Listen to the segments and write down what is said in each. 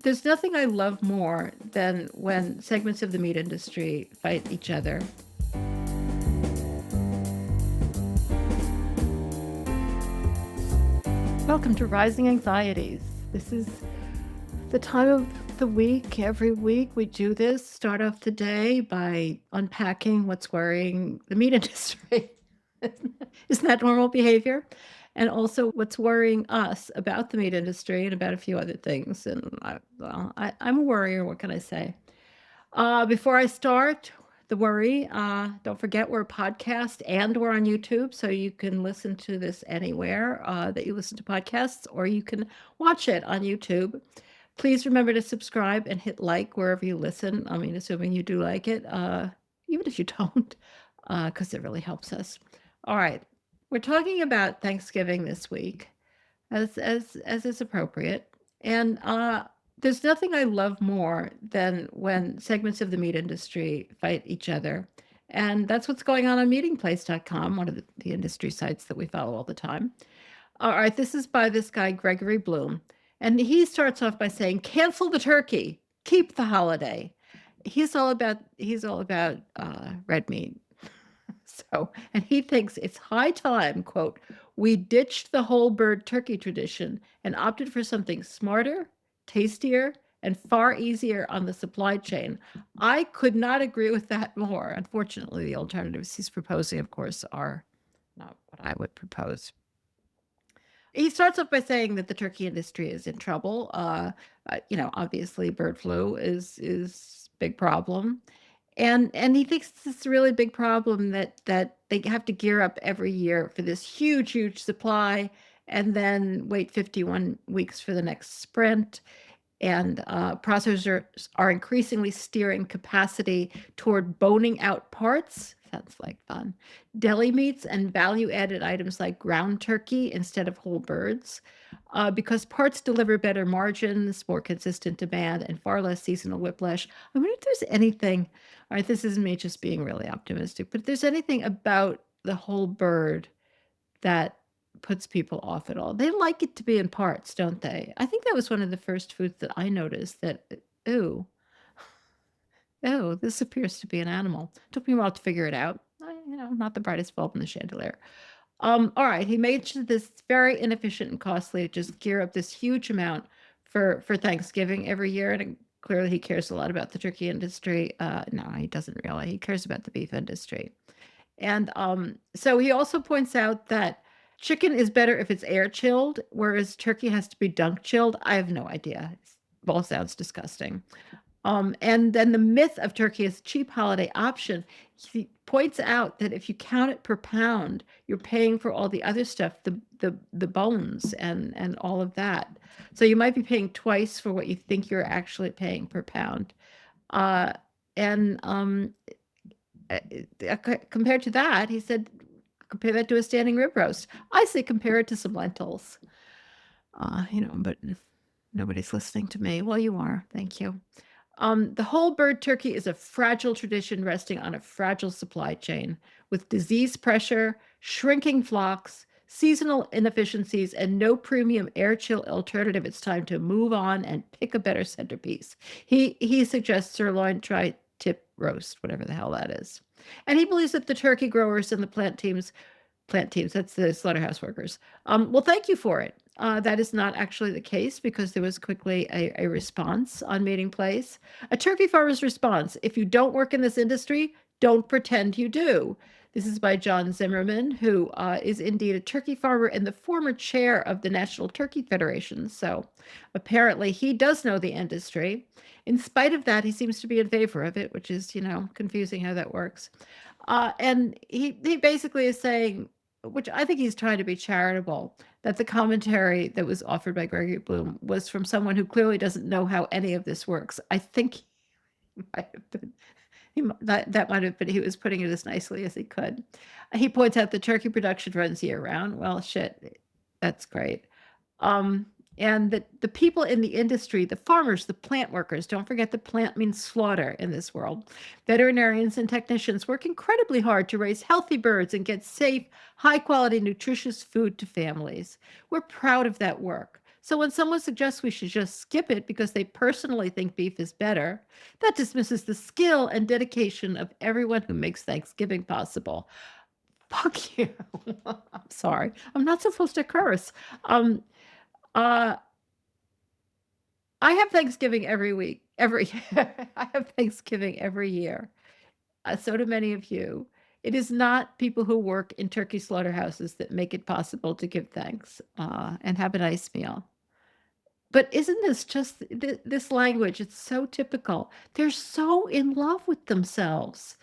There's nothing I love more than when segments of the meat industry fight each other. Welcome to Rising Anxieties. This is the time of the week. Every week we do this. Start off the day by unpacking what's worrying the meat industry. Isn't that normal behavior? And also what's worrying us about the meat industry and about a few other things. And I'm a worrier. What can I say? Before I start, the worry, don't forget we're a podcast and we're on YouTube, so you can listen to this anywhere that you listen to podcasts, or you can watch it on YouTube. Please remember to subscribe and hit like wherever you listen. I mean, assuming you do like it, even if you don't, because it really helps us. All right, we're talking about Thanksgiving this week, as is appropriate, and there's nothing I love more than when segments of the meat industry fight each other. And that's what's going on meatingplace.com, one of the industry sites that we follow all the time. All right, this is by this guy, Gregory Bloom. And he starts off by saying, cancel the turkey, keep the holiday. He's all about red meat. So, and he thinks it's high time, quote, we ditched the whole bird turkey tradition and opted for something smarter, tastier, and far easier on the supply chain. I could not agree with that more. Unfortunately, the alternatives he's proposing, of course, are not what I would propose. He starts off by saying that the turkey industry is in trouble. Obviously, bird flu is big problem. And he thinks it's a really big problem that they have to gear up every year for this huge supply and then wait 51 weeks for the next sprint. And processors are increasingly steering capacity toward boning out parts. Sounds like fun. Deli meats and value-added items like ground turkey instead of whole birds, because parts deliver better margins, more consistent demand, and far less seasonal whiplash. I wonder if there's anything, all right, this isn't me just being really optimistic, but if there's anything about the whole bird that puts people off at all. They like it to be in parts, don't they? I think that was one of the first foods that I noticed that, ooh, this appears to be an animal. Took me a while to figure it out. Not the brightest bulb in the chandelier. All right, he mentioned this very inefficient and costly to just gear up this huge amount for Thanksgiving every year, and clearly he cares a lot about the turkey industry. No, he doesn't really. He cares about the beef industry. And so he also points out that chicken is better if it's air chilled, whereas turkey has to be dunk chilled. I have no idea. It all sounds disgusting. And then the myth of turkey as a cheap holiday option. He points out that if you count it per pound, you're paying for all the other stuff, the bones and all of that. So you might be paying twice for what you think you're actually paying per pound. And compared to that, he said, compare that to a standing rib roast. I say compare it to some lentils. But nobody's listening to me. Well, you are. Thank you. The whole bird turkey is a fragile tradition resting on a fragile supply chain with disease pressure, shrinking flocks, seasonal inefficiencies, and no premium air chill alternative. It's time to move on and pick a better centerpiece. He suggests sirloin tri-tip roast, whatever the hell that is. And he believes that the turkey growers and the plant teams, that's the slaughterhouse workers, well, thank you for it. That is not actually the case because there was quickly a response on Meeting Place. A turkey farmer's response: if you don't work in this industry, don't pretend you do. This is by John Zimmerman, who is indeed a turkey farmer and the former chair of the National Turkey Federation. So apparently he does know the industry. In spite of that, he seems to be in favor of it, which is, confusing how that works. And he basically is saying, which I think he's trying to be charitable, that the commentary that was offered by Gregory Bloom was from someone who clearly doesn't know how any of this works. I think he might have been, that might have been, he was putting it as nicely as he could. He points out the turkey production runs year round. Well, shit, that's great. And the people in the industry, the farmers, the plant workers, don't forget the plant means slaughter in this world. Veterinarians and technicians work incredibly hard to raise healthy birds and get safe, high quality, nutritious food to families. We're proud of that work. So when someone suggests we should just skip it because they personally think beef is better, that dismisses the skill and dedication of everyone who makes Thanksgiving possible. Fuck you. I'm sorry. I'm not supposed to curse. Um, uh, I have Thanksgiving every week. Every I have Thanksgiving every year. So do many of you. It is not people who work in turkey slaughterhouses that make it possible to give thanks and have a nice meal. But isn't this just this language? It's so typical. They're so in love with themselves.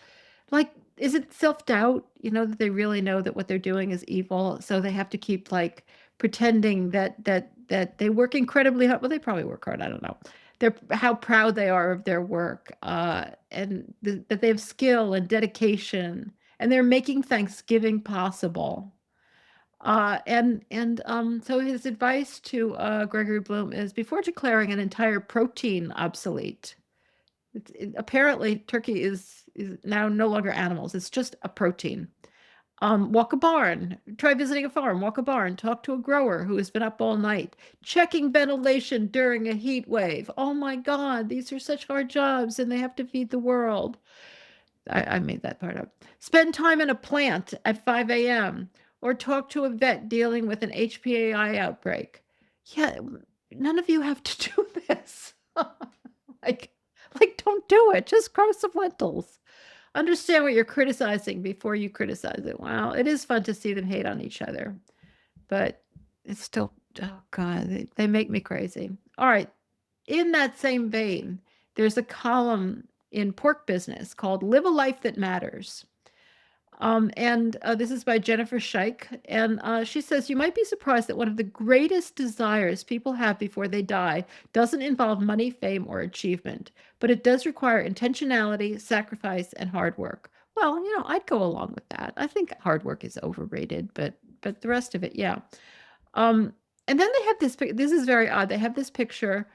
Like, is it self-doubt, that they really know that what they're doing is evil, so they have to keep like pretending that they work incredibly hard. Well, they probably work hard, I don't know. They're how proud they are of their work, and that they have skill and dedication, and they're making Thanksgiving possible. So his advice to Gregory Bloom is before declaring an entire protein obsolete. Apparently, turkey is now no longer animals. It's just a protein. Walk a barn. Try visiting a farm. Walk a barn. Talk to a grower who has been up all night, checking ventilation during a heat wave. Oh my God, these are such hard jobs, and they have to feed the world. I made that part up. Spend time in a plant at 5 a.m. or talk to a vet dealing with an HPAI outbreak. Yeah, none of you have to do this. like, don't do it. Just grow some lentils. Understand what you're criticizing before you criticize it. Wow, it is fun to see them hate on each other, but it's still, oh God, they make me crazy. All right, in that same vein, there's a column in Pork Business called Live a Life That Matters. And this is by Jennifer Scheich. And she says, you might be surprised that one of the greatest desires people have before they die doesn't involve money, fame, or achievement, but it does require intentionality, sacrifice, and hard work. Well, I'd go along with that. I think hard work is overrated, but the rest of it, yeah. Um, and then they have this is very odd. They have this picture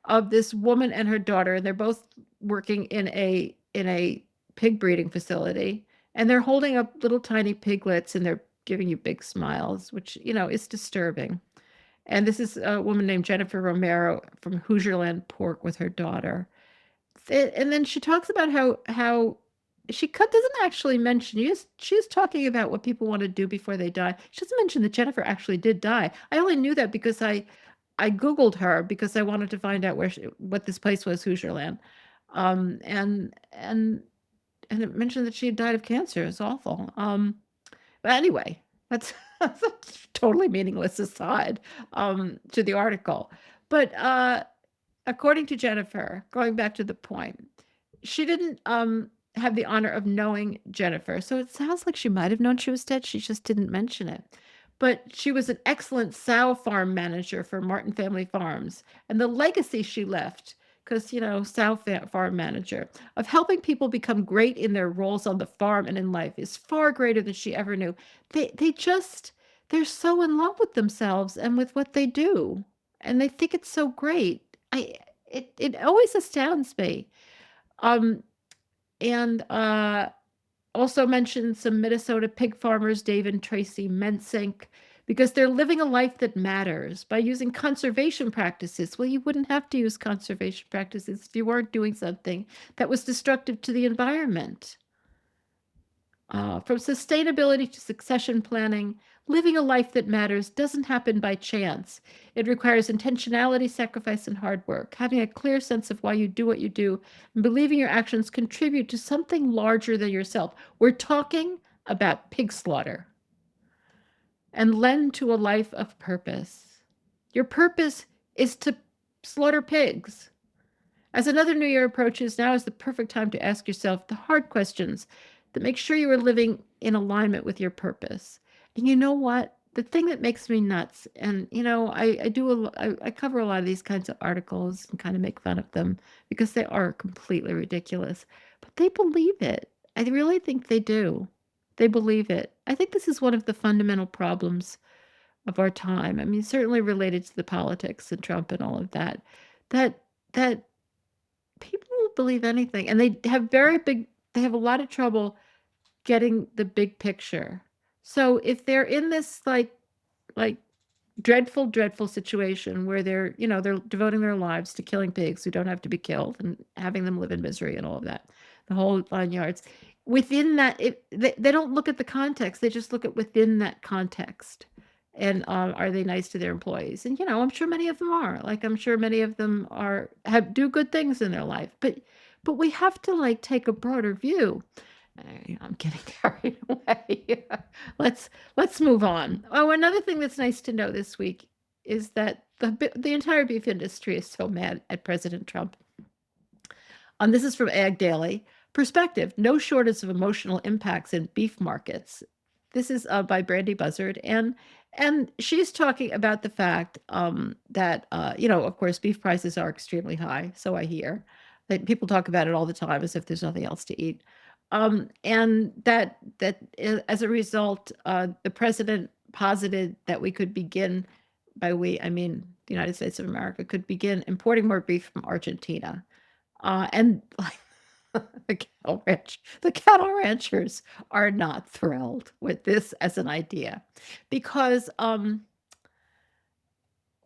of this woman and her daughter, and they're both working in a pig breeding facility, and they're holding up little tiny piglets, and they're giving you big smiles, which is disturbing. And this is a woman named Jennifer Romero from Hoosierland Pork with her daughter. And then she talks about how she doesn't actually mention she's talking about what people want to do before they die. She doesn't mention that Jennifer actually did die. I only knew that because I Googled her because I wanted to find out what this place was, Hoosierland. And it mentioned that she had died of cancer. It's awful. But anyway, that's a totally meaningless aside to the article. But according to Jennifer, going back to the point, she didn't have the honor of knowing Jennifer. So it sounds like she might have known she was dead. She just didn't mention it. But she was an excellent sow farm manager for Martin Family Farms. And the legacy she left, because, sow farm manager, of helping people become great in their roles on the farm and in life is far greater than she ever knew. They're so in love with themselves and with what they do. And they think it's so great. It always astounds me. Um, and also mentioned some Minnesota pig farmers, Dave and Tracy Mensink, because they're living a life that matters by using conservation practices. Well, you wouldn't have to use conservation practices if you weren't doing something that was destructive to the environment. From sustainability to succession planning, living a life that matters doesn't happen by chance. It requires intentionality, sacrifice, and hard work, having a clear sense of why you do what you do, and believing your actions contribute to something larger than yourself. We're talking about pig slaughter and lend to a life of purpose. Your purpose is to slaughter pigs. As another new year approaches, now is the perfect time to ask yourself the hard questions that make sure you are living in alignment with your purpose. And you know what? The thing that makes me nuts, and I cover a lot of these kinds of articles and kind of make fun of them because they are completely ridiculous, but they believe it. I really think they do. They believe it. I think this is one of the fundamental problems of our time. I mean, certainly related to the politics and Trump and all of that. That that people will believe anything, and they have a lot of trouble getting the big picture. So if they're in this like dreadful, dreadful situation where they're devoting their lives to killing pigs who don't have to be killed and having them live in misery and all of that, the whole 9 yards. Within that, they don't look at the context; they just look at within that context. And are they nice to their employees? And I'm sure many of them are. Like I'm sure many of them do good things in their life. But we have to like take a broader view. I'm getting carried away. Let's move on. Oh, another thing that's nice to know this week is that the entire beef industry is so mad at President Trump. This is from Ag Daily. Perspective: no shortage of emotional impacts in beef markets. This is by Brandy Buzzard, and she's talking about the fact that of course, beef prices are extremely high. So I hear that people talk about it all the time as if there's nothing else to eat. And as a result, the president posited that we could begin, by we, I mean the United States of America, could begin importing more beef from Argentina. And like the cattle ranchers are not thrilled with this as an idea because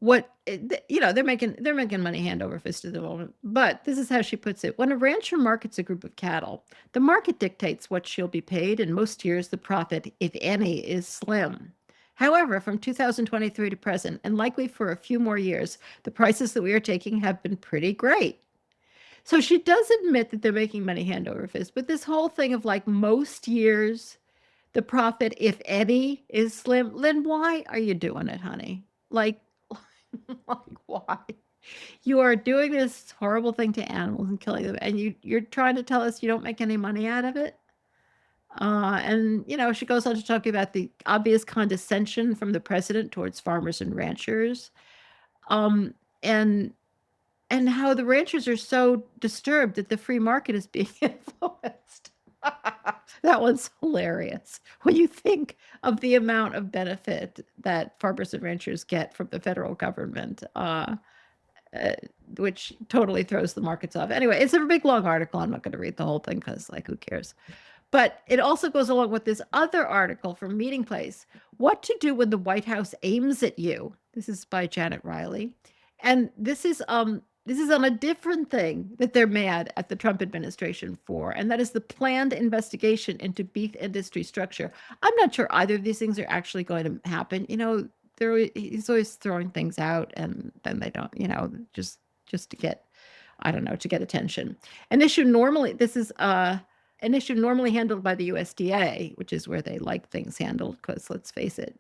they're making money hand over fist at the moment. But this is how she puts it: when a rancher markets a group of cattle, the market dictates what she'll be paid, and most years the profit, if any, is slim. However, from 2023 to present, and likely for a few more years, the prices that we are taking have been pretty great. So she does admit that they're making money hand over fist, but this whole thing of like most years, the profit, if any, is slim. Lynn, why are you doing it, honey? Like, like why? You are doing this horrible thing to animals and killing them, and you're trying to tell us you don't make any money out of it? And she goes on to talk about the obvious condescension from the president towards farmers and ranchers, um, and and how the ranchers are so disturbed that the free market is being influenced. That one's hilarious when you think of the amount of benefit that farmers and ranchers get from the federal government, uh, which totally throws the markets off. Anyway, it's a big long article. I'm not going to read the whole thing because, like, who cares? But it also goes along with this other article from Meeting Place: What to Do When the White House Aims at You. This is by Janet Riley. And this is on a different thing that they're mad at the Trump administration for, and that is the planned investigation into beef industry structure. I'm not sure either of these things are actually going to happen. He's always throwing things out and then they don't, just to get, I don't know, to get attention. An issue normally this is an issue normally handled by the USDA, which is where they like things handled, because let's face it.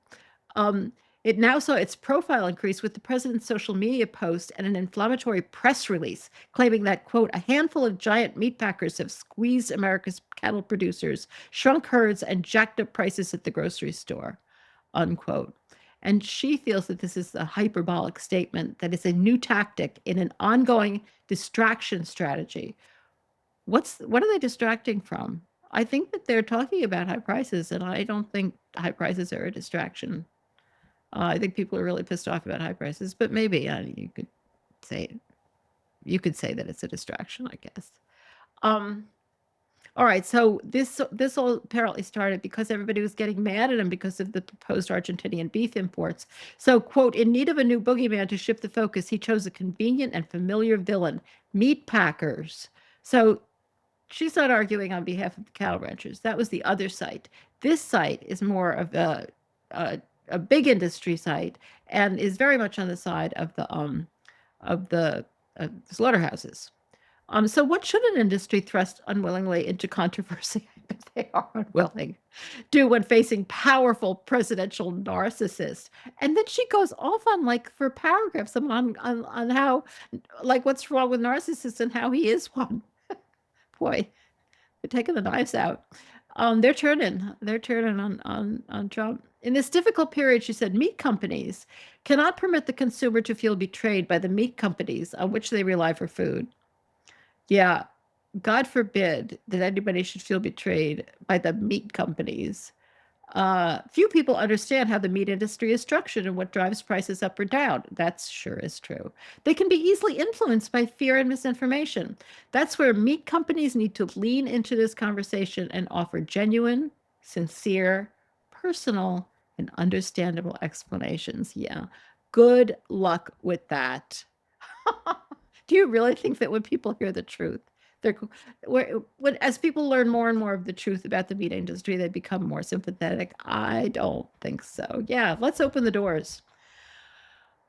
Um, it now saw its profile increase with the president's social media post and an inflammatory press release claiming that, quote, a handful of giant meat packers have squeezed America's cattle producers, shrunk herds, and jacked up prices at the grocery store, unquote. And she feels that this is a hyperbolic statement that is a new tactic in an ongoing distraction strategy. What are they distracting from? I think that they're talking about high prices, and I don't think high prices are a distraction. I think people are really pissed off about high prices, but maybe say you could say that it's a distraction, I guess. Um, all right, so this all apparently started because everybody was getting mad at him because of the proposed Argentinian beef imports. So, quote, in need of a new boogeyman to shift the focus, he chose a convenient and familiar villain: meat packers. So she's not arguing on behalf of the cattle ranchers. That was the other site. This site is more of a big industry site and is very much on the side of the slaughterhouses. So what should an industry thrust unwillingly into controversy, if they are unwilling, do when facing powerful presidential narcissists? And then she goes off on like for paragraphs on how, like, what's wrong with narcissists and how he is one. Boy, they're taking the knives out. They're turning. They're turning on Trump. In this difficult period, she said, meat companies cannot permit the consumer to feel betrayed by the meat companies on which they rely for food. Yeah, God forbid that anybody should feel betrayed by the meat companies. Few people understand how the meat industry is structured and what drives prices up or down. That sure is true. They can be easily influenced by fear and misinformation. That's where meat companies need to lean into this conversation and offer genuine, sincere, personal, and understandable explanations. Yeah. Good luck with that. Do you really think that when people hear the truth, they're as people learn more and more of the truth about the meat industry, they become more sympathetic? I don't think so. Yeah, let's open the doors.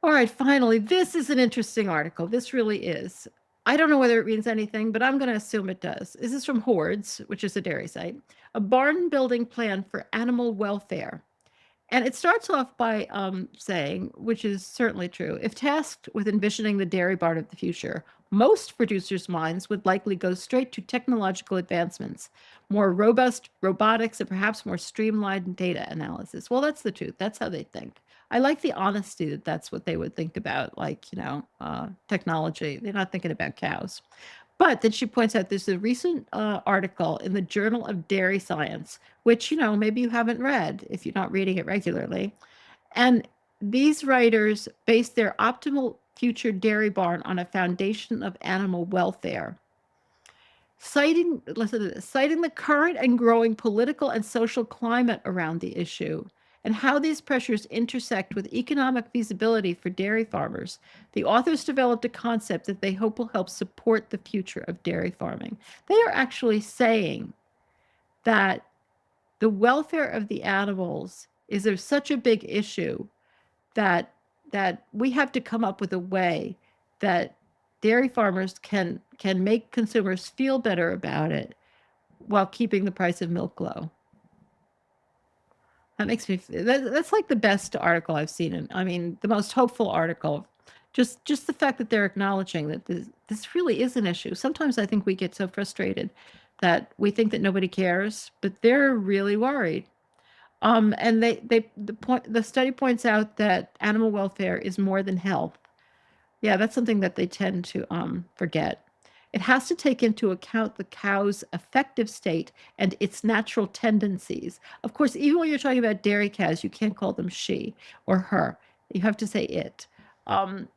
All right, finally, this is an interesting article. This really is. I don't know whether it means anything, but I'm going to assume it does. This is from Hordes, which is a dairy site. A barn building plan for animal welfare. And it starts off by saying, which is certainly true, if tasked with envisioning the dairy barn of the future, most producers' minds would likely go straight to technological advancements, more robust robotics, and perhaps more streamlined data analysis. Well, that's the truth. That's how they think. I like the honesty that that's what they would think about, like, technology. They're not thinking about cows. But then she points out there's a recent article in the Journal of Dairy Science, which, maybe you haven't read if you're not reading it regularly. And these writers base their optimal future dairy barn on a foundation of animal welfare. Listen to this, citing the current and growing political and social climate around the issue and how these pressures intersect with economic feasibility for dairy farmers, the authors developed a concept that they hope will help support the future of dairy farming. They are actually saying that the welfare of the animals is such a big issue that we have to come up with a way that dairy farmers can make consumers feel better about it while keeping the price of milk low. That makes me that's like the best article I've seen, and I mean the most hopeful article. Just the fact that they're acknowledging that this really is an issue. Sometimes I think we get so frustrated that we think that nobody cares, but they're really worried. And the study points out that animal welfare is more than health. Yeah, that's something that they tend to forget. It has to take into account the cow's affective state and its natural tendencies. Of course, even when you're talking about dairy cows, you can't call them she or her. You have to say it. And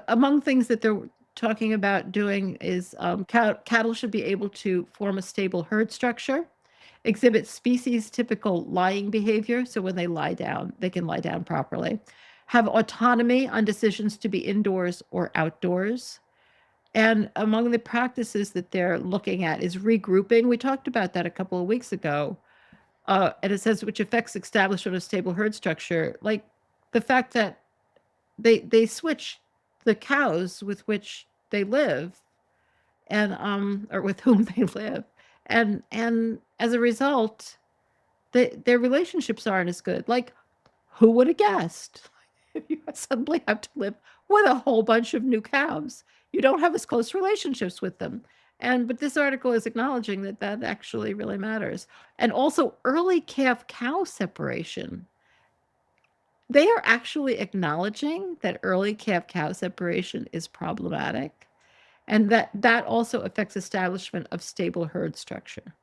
among things that they're talking about doing is cattle should be able to form a stable herd structure, exhibit species typical lying behavior. So when they lie down, they can lie down properly, have autonomy on decisions to be indoors or outdoors. And among the practices that they're looking at is regrouping. We talked about that a couple of weeks ago. And it says, which affects establishment of stable herd structure, like the fact that they switch the cows with which they live and or with whom they live. And as a result, their relationships aren't as good. Like, who would have guessed? If you suddenly have to live with a whole bunch of new cows, you don't have as close relationships with them. But this article is acknowledging that actually really matters. And also early calf cow separation. They are actually acknowledging that early calf cow separation is problematic and that also affects establishment of stable herd structure.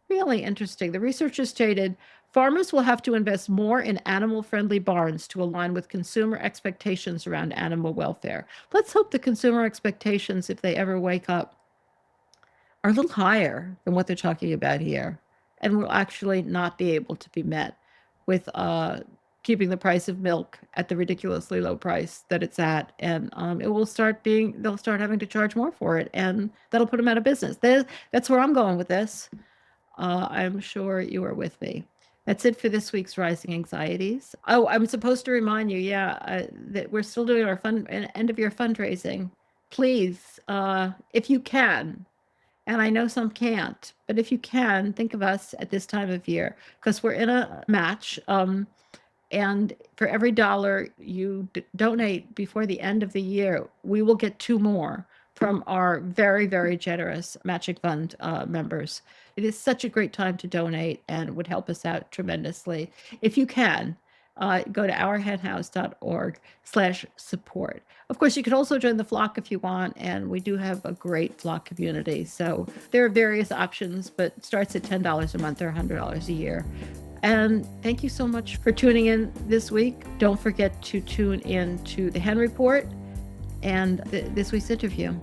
Really interesting. The researchers stated farmers will have to invest more in animal-friendly barns to align with consumer expectations around animal welfare. Let's hope the consumer expectations, if they ever wake up, are a little higher than what they're talking about here and will actually not be able to be met with keeping the price of milk at the ridiculously low price that it's at. And they'll start having to charge more for it, and that'll put them out of business. That's where I'm going with this. I'm sure you are with me. That's it for this week's Rising Anxieties. Oh, I'm supposed to remind you, that we're still doing our end of year fundraising. Please, if you can, and I know some can't, but if you can, think of us at this time of year because we're in a match. And for every dollar you donate before the end of the year, we will get 2 more from our very, very generous matching fund members. It is such a great time to donate and it would help us out tremendously. If you can, go to ourhenhouse.org/support. Of course, you can also join the flock if you want, and we do have a great flock community. So there are various options, but it starts at $10 a month or $100 a year. And thank you so much for tuning in this week. Don't forget to tune in to the Hen Report and this week's interview.